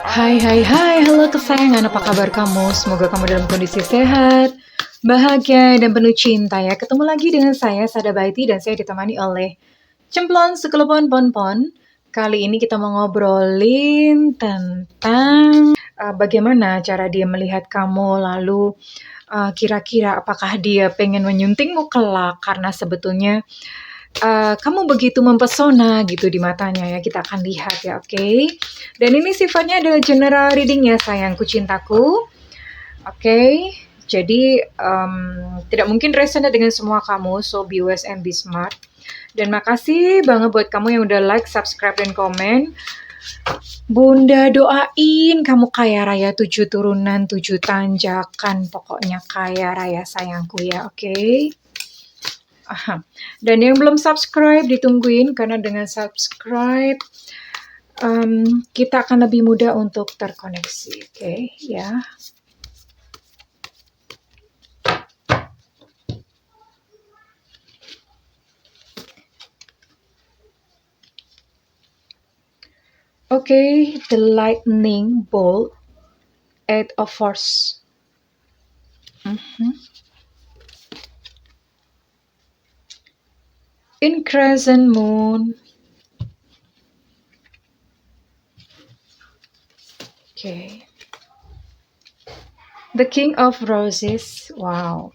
Hai, halo kesayangan, apa kabar kamu? Semoga kamu dalam kondisi sehat, bahagia, dan penuh cinta ya. Ketemu lagi dengan saya, Sada Baiti, dan saya ditemani oleh Cemplon Sekelepon Ponpon. Kali ini kita mau ngobrolin tentang bagaimana cara dia melihat kamu, lalu kira-kira apakah dia pengen menyuntingmu kelak, karena sebetulnya kamu begitu mempesona gitu di matanya ya, kita akan lihat ya, oke? Dan ini sifatnya adalah general reading ya, sayangku cintaku. Oke, jadi tidak mungkin resonate dengan semua kamu, so be wise and be smart. Dan makasih banget buat kamu yang udah like, subscribe, dan komen. Bunda doain kamu kaya raya 7 turunan, 7 tanjakan, pokoknya kaya raya sayangku ya, oke? Aha. Dan yang belum subscribe ditungguin, karena dengan subscribe kita akan lebih mudah untuk terkoneksi, oke? Ya. Okay, the lightning bolt at a force. In crescent moon. Okay. The King of Roses. Wow.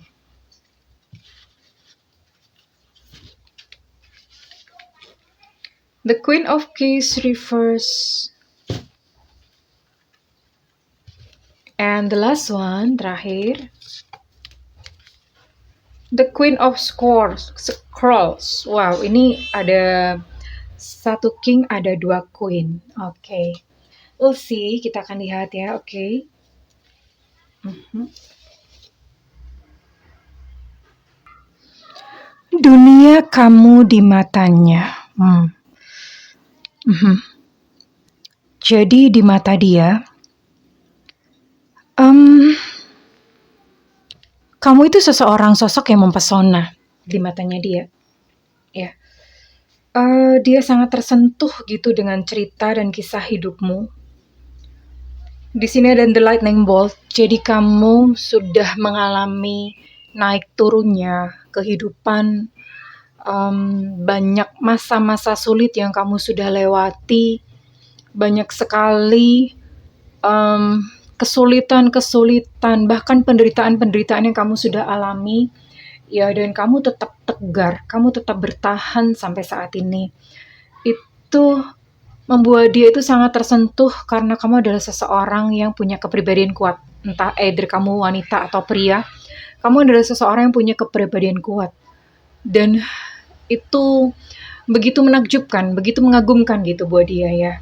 The Queen of Keys reverse. And the last one, terakhir. The Queen of Scrolls. Wow, ini ada satu king, ada 2 queen. Oke. We'll see, kita akan lihat ya, oke. Dunia kamu di matanya. Jadi di mata dia, kamu itu seseorang sosok yang mempesona di matanya dia. Ya, dia sangat tersentuh gitu dengan cerita dan kisah hidupmu. Di sini ada the lightning bolt. Jadi kamu sudah mengalami naik turunnya kehidupan, banyak masa-masa sulit yang kamu sudah lewati, banyak sekali kesulitan-kesulitan, bahkan penderitaan-penderitaan yang kamu sudah alami, ya, dan kamu tetap tegar, kamu tetap bertahan sampai saat ini. Itu membuat dia itu sangat tersentuh karena kamu adalah seseorang yang punya kepribadian kuat. Entah either kamu wanita atau pria, kamu adalah seseorang yang punya kepribadian kuat. Dan itu begitu menakjubkan, begitu mengagumkan gitu buat dia ya.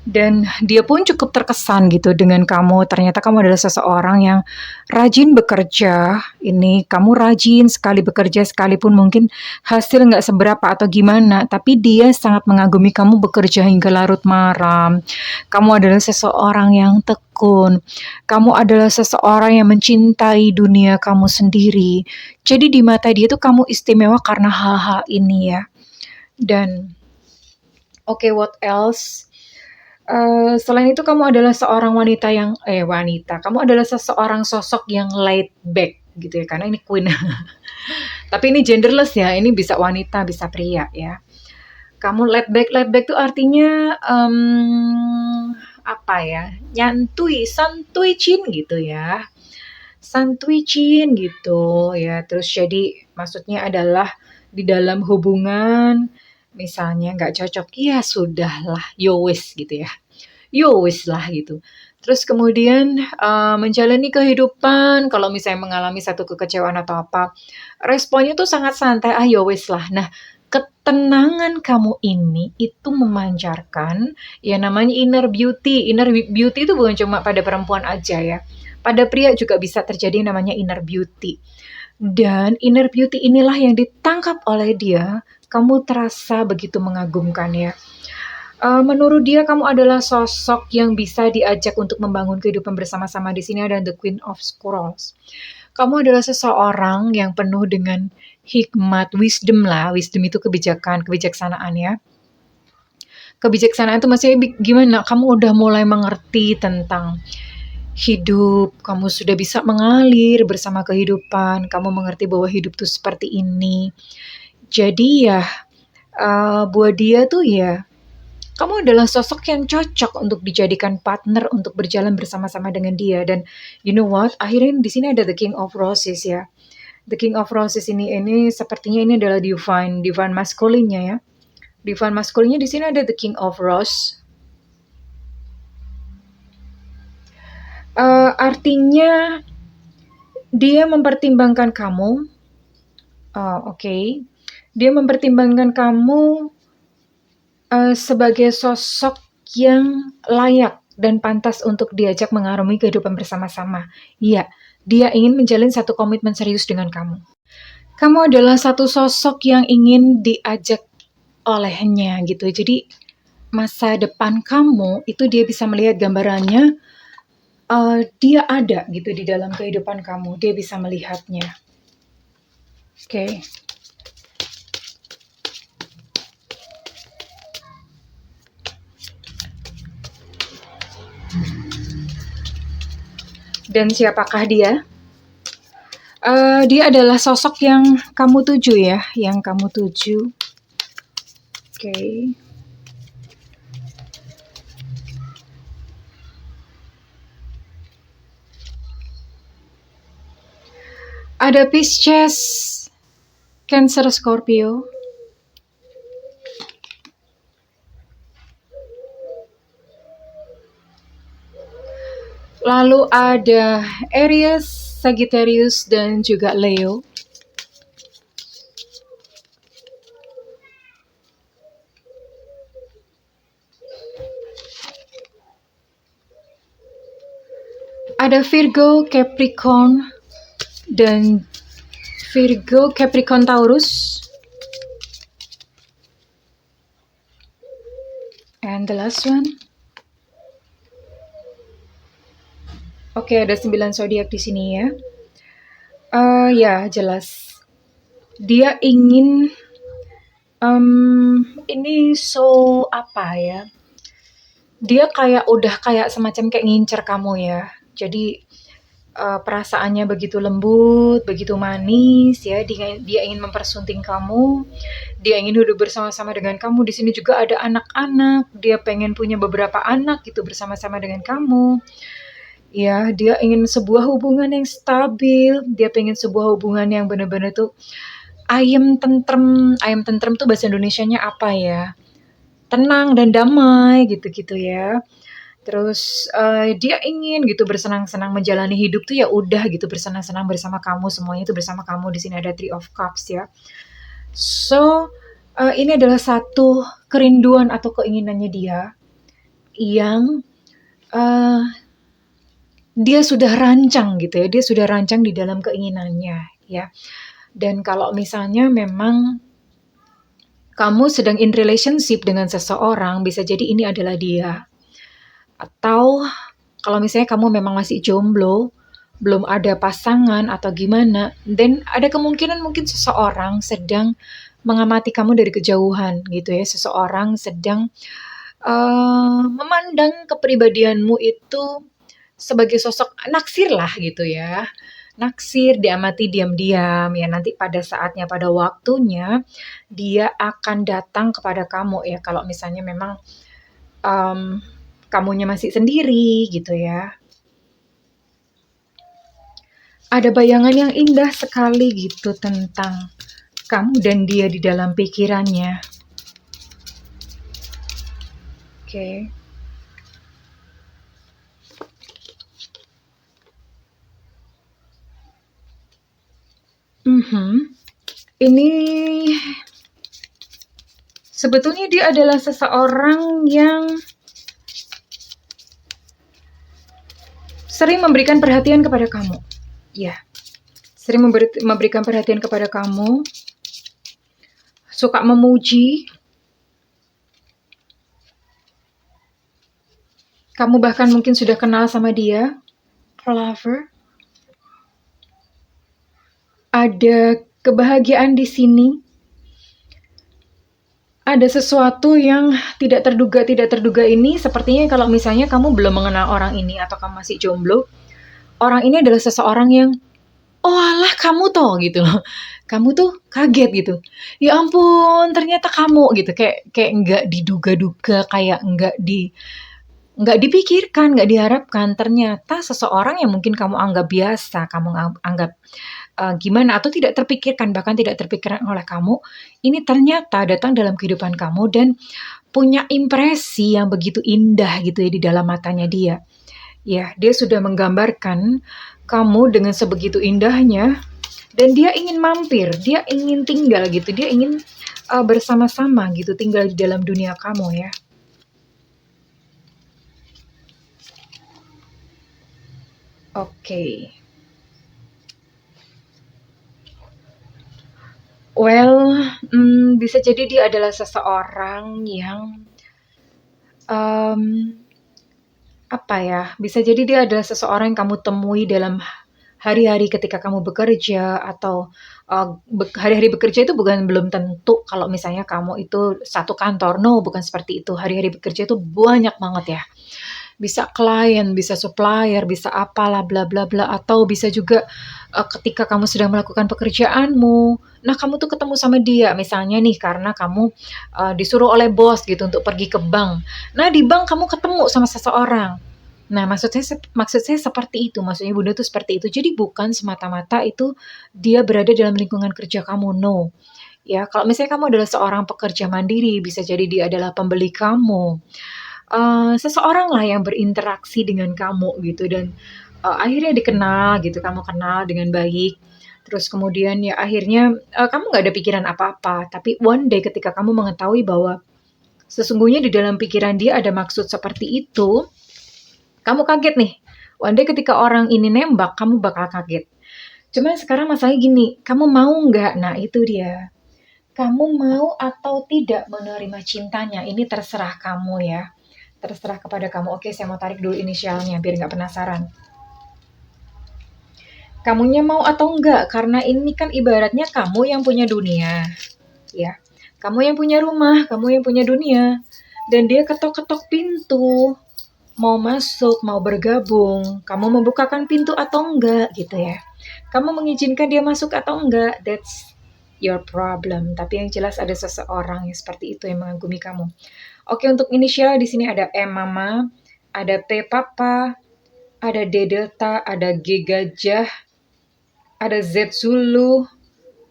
Dan dia pun cukup terkesan gitu dengan kamu. Ternyata kamu adalah seseorang yang rajin bekerja. Ini kamu rajin sekali bekerja, sekalipun mungkin hasil nggak seberapa atau gimana, tapi dia sangat mengagumi kamu bekerja hingga larut malam. Kamu adalah seseorang yang tekun. Kamu adalah seseorang yang mencintai dunia kamu sendiri. Jadi di mata dia tuh kamu istimewa karena hal-hal ini ya. Dan oke, what else? Selain itu kamu adalah seorang kamu adalah seseorang sosok yang laid back gitu ya, karena ini queen. Tapi ini genderless ya, ini bisa wanita, bisa pria ya. Kamu laid back tuh artinya apa ya? Santuy chin gitu ya. Santuy chin gitu ya. Terus jadi maksudnya adalah di dalam hubungan misalnya nggak cocok, ya sudahlah, yowis gitu ya. Yowis lah gitu. Terus kemudian menjalani kehidupan, kalau misalnya mengalami satu kekecewaan atau apa, responnya tuh sangat santai, yowis lah. Nah, ketenangan kamu ini itu memancarkan ya namanya inner beauty. Inner beauty itu bukan cuma pada perempuan aja ya. Pada pria juga bisa terjadi namanya inner beauty. Dan inner beauty inilah yang ditangkap oleh dia, kamu terasa begitu mengagumkan ya. Menurut dia kamu adalah sosok yang bisa diajak untuk membangun kehidupan bersama-sama. Di sini ada the Queen of Scrolls. Kamu adalah seseorang yang penuh dengan hikmat, wisdom lah. Wisdom itu kebijaksanaan ya. Kebijaksanaan itu maksudnya gimana? Kamu udah mulai mengerti tentang hidup, kamu sudah bisa mengalir bersama kehidupan, kamu mengerti bahwa hidup tuh seperti ini. Jadi ya, buat dia tuh ya, kamu adalah sosok yang cocok untuk dijadikan partner untuk berjalan bersama-sama dengan dia. Dan you know what? Akhirnya di sini ada the King of Roses ya. The King of Roses ini sepertinya ini adalah divine masculine-nya ya. Divine masculine-nya di sini ada the King of Rose. Artinya dia mempertimbangkan kamu. Oke. Dia mempertimbangkan kamu sebagai sosok yang layak dan pantas untuk diajak mengarungi kehidupan bersama-sama. Iya, dia ingin menjalin satu komitmen serius dengan kamu. Kamu adalah satu sosok yang ingin diajak olehnya gitu. Jadi masa depan kamu itu dia bisa melihat gambarannya, dia ada gitu di dalam kehidupan kamu. Dia bisa melihatnya. Oke. Dan siapakah dia? Dia adalah sosok yang kamu tuju ya, yang kamu tuju. Oke. Ada Pisces, Cancer, Scorpio. Lalu ada Aries, Sagittarius, dan juga Leo. Ada Virgo, Capricorn, dan Virgo, Capricorn, Taurus. And the last one. Oke, ada 9 zodiak di sini ya. Ya, jelas. Dia ingin ini apa ya? Dia udah kayak semacam kayak ngincer kamu ya. Jadi perasaannya begitu lembut, begitu manis ya. Dia ingin mempersunting kamu. Dia ingin hidup bersama-sama dengan kamu. Di sini juga ada anak-anak. Dia pengen punya beberapa anak gitu bersama-sama dengan kamu. Ya, dia ingin sebuah hubungan yang stabil. Dia pengen sebuah hubungan yang benar-benar tuh ayem tentrem. Ayem tentrem tuh bahasa Indonesianya apa ya? Tenang dan damai gitu-gitu ya. Terus dia ingin gitu bersenang-senang menjalani hidup tuh ya udah gitu bersenang-senang bersama kamu, semuanya itu bersama kamu. Di sini ada Three of Cups ya. So, ini adalah satu kerinduan atau keinginannya dia yang dia sudah rancang gitu ya. Dia sudah rancang di dalam keinginannya ya. Dan kalau misalnya memang kamu sedang in relationship dengan seseorang, bisa jadi ini adalah dia. Atau kalau misalnya kamu memang masih jomblo, belum ada pasangan atau gimana, then ada kemungkinan mungkin seseorang sedang mengamati kamu dari kejauhan gitu ya. Seseorang sedang memandang kepribadianmu itu sebagai sosok naksir lah gitu ya. Naksir, diamati diam-diam ya, nanti pada saatnya, pada waktunya dia akan datang kepada kamu ya, kalau misalnya memang kamunya masih sendiri gitu ya. Ada bayangan yang indah sekali gitu tentang kamu dan dia di dalam pikirannya. Oke. Ini sebetulnya dia adalah seseorang yang sering memberikan perhatian kepada kamu. Ya, sering memberikan perhatian kepada kamu, suka memuji. Kamu bahkan mungkin sudah kenal sama dia. Lover. Ada kebahagiaan di sini. ada sesuatu yang tidak terduga ini sepertinya kalau misalnya kamu belum mengenal orang ini atau kamu masih jomblo, orang ini adalah seseorang yang, "Oh alah kamu toh," gitu loh. Kamu tuh kaget gitu, "Ya ampun ternyata kamu," gitu. Kayak kayak nggak diduga-duga, kayak nggak dipikirkan, nggak diharapkan. Ternyata seseorang yang mungkin kamu anggap biasa, kamu anggap gimana atau tidak terpikirkan, bahkan tidak terpikirkan oleh kamu, ini ternyata datang dalam kehidupan kamu dan punya impresi yang begitu indah gitu ya di dalam matanya dia. Ya, dia sudah menggambarkan kamu dengan sebegitu indahnya dan dia ingin mampir, dia ingin tinggal gitu, dia ingin bersama-sama gitu tinggal di dalam dunia kamu ya. Oke. Well, bisa jadi dia adalah seseorang yang, mmm, apa ya, bisa jadi dia adalah seseorang yang kamu temui dalam hari-hari ketika kamu bekerja atau, hari-hari bekerja itu bukan belum tentu kalau misalnya kamu itu satu kantor, no, bukan seperti itu. Hari-hari bekerja itu banyak banget ya. Bisa klien, bisa supplier, bisa apalah bla bla bla, atau bisa juga, ketika kamu sedang melakukan pekerjaanmu, nah kamu tuh ketemu sama dia misalnya nih karena kamu, disuruh oleh bos gitu untuk pergi ke bank. Nah di bank kamu ketemu sama seseorang. Nah maksud saya seperti itu, maksudnya Bunda tuh seperti itu. Jadi bukan semata-mata itu dia berada dalam lingkungan kerja kamu, no. Ya, kalau misalnya kamu adalah seorang pekerja mandiri, bisa jadi dia adalah pembeli kamu, seseorang lah yang berinteraksi dengan kamu gitu dan, akhirnya dikenal gitu, kamu kenal dengan baik, terus kemudian ya akhirnya, kamu nggak ada pikiran apa-apa, tapi one day ketika kamu mengetahui bahwa sesungguhnya di dalam pikiran dia ada maksud seperti itu, kamu kaget nih. One day ketika orang ini nembak, kamu bakal kaget. Cuman sekarang masalahnya gini, kamu mau nggak? Nah itu dia. Kamu mau atau tidak menerima cintanya, ini terserah kamu ya. Terserah kepada kamu. Oke, saya mau tarik dulu inisialnya biar nggak penasaran. Kamunya mau atau enggak? Karena ini kan ibaratnya kamu yang punya dunia. Ya, kamu yang punya rumah, kamu yang punya dunia. Dan dia ketok-ketok pintu. Mau masuk, mau bergabung. Kamu membukakan pintu atau enggak gitu ya. Kamu mengizinkan dia masuk atau enggak? That's your problem. Tapi yang jelas ada seseorang yang seperti itu yang mengagumi kamu. Oke, untuk inisial di sini ada M mama, ada P papa, ada D delta, ada G gajah, ada Z Zulu,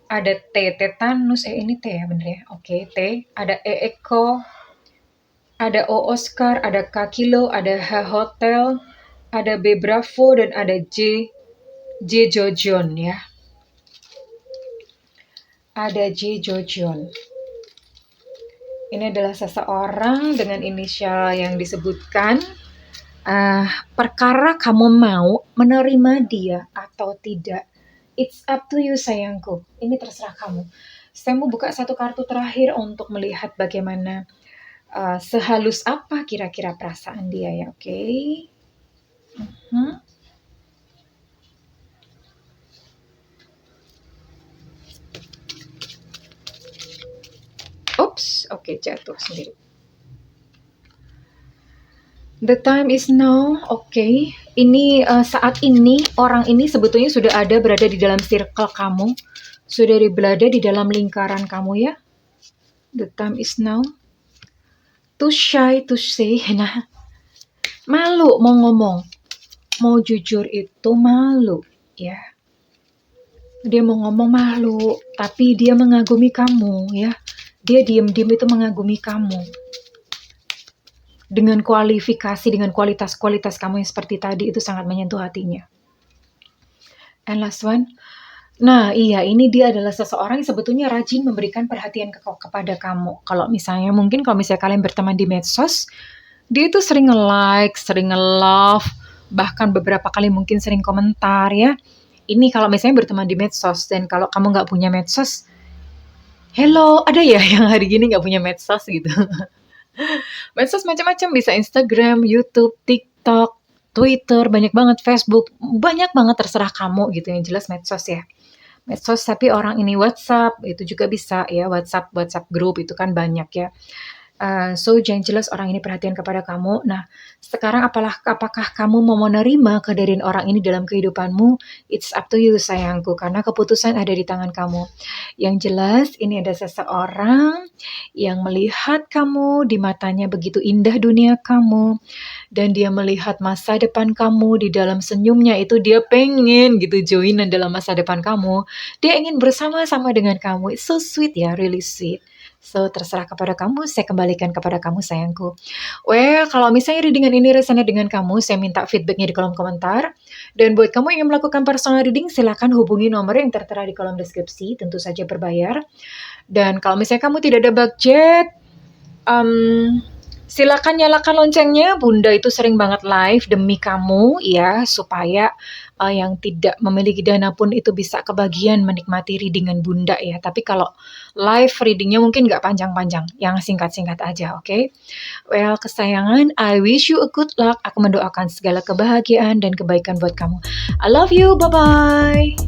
ada T tetanus, ini T ya bener ya? Oke, T, ada E Eko, ada O Oscar, ada K kilo, ada H hotel, ada B Bravo, dan ada J Jojon ya. Ada J Jojon. Ini adalah seseorang dengan inisial yang disebutkan. Perkara kamu mau menerima dia atau tidak, it's up to you sayangku. Ini terserah kamu. Saya mau buka satu kartu terakhir untuk melihat bagaimana sehalus apa kira-kira perasaan dia ya, oke? Oops, oke, jatuh sendiri. The time is now, oke. Ini saat ini orang ini sebetulnya sudah ada berada di dalam circle kamu, sudah berada di dalam lingkaran kamu ya. The time is now. Too shy to say, nah malu mau ngomong, mau jujur itu malu ya. Dia mau ngomong malu, tapi dia mengagumi kamu ya. Dia diam-diam itu mengagumi kamu. Dengan kualifikasi, dengan kualitas-kualitas kamu yang seperti tadi itu sangat menyentuh hatinya. And last one. Nah iya, ini dia adalah seseorang yang sebetulnya rajin memberikan perhatian kepada kamu. Kalau misalnya kalian berteman di medsos, dia itu sering nge-like, sering nge-love, bahkan beberapa kali mungkin sering komentar ya. Ini kalau misalnya berteman di medsos, dan kalau kamu nggak punya medsos, hello, ada ya yang hari gini nggak punya medsos gitu. Medsos macam-macam, bisa Instagram, YouTube, TikTok, Twitter, banyak banget, Facebook, banyak banget terserah kamu gitu, yang jelas medsos ya. medsos tapi orang ini WhatsApp, itu juga bisa ya, WhatsApp group itu kan banyak ya. So yang jelas orang ini perhatian kepada kamu. Nah, sekarang apakah kamu mau menerima kehadiran orang ini dalam kehidupanmu? It's up to you sayangku, karena keputusan ada di tangan kamu. Yang jelas ini ada seseorang yang melihat kamu, di matanya begitu indah dunia kamu, dan dia melihat masa depan kamu. Di dalam senyumnya itu dia pengen gitu joinan dalam masa depan kamu. Dia ingin bersama-sama dengan kamu. It's so sweet ya, really sweet. So, terserah kepada kamu, saya kembalikan kepada kamu sayangku. Well, kalau misalnya readingan ini resonate dengan kamu, saya minta feedbacknya di kolom komentar. Dan buat kamu yang ingin melakukan personal reading, silakan hubungi nomor yang tertera di kolom deskripsi, tentu saja berbayar. Dan kalau misalnya kamu tidak ada budget, silakan nyalakan loncengnya. Bunda itu sering banget live demi kamu ya, supaya yang tidak memiliki dana pun itu bisa kebagian menikmati readingan Bunda ya. Tapi kalau live readingnya mungkin nggak panjang-panjang, yang singkat-singkat aja, oke? Well, kesayangan, I wish you a good luck. Aku mendoakan segala kebahagiaan dan kebaikan buat kamu. I love you, bye-bye.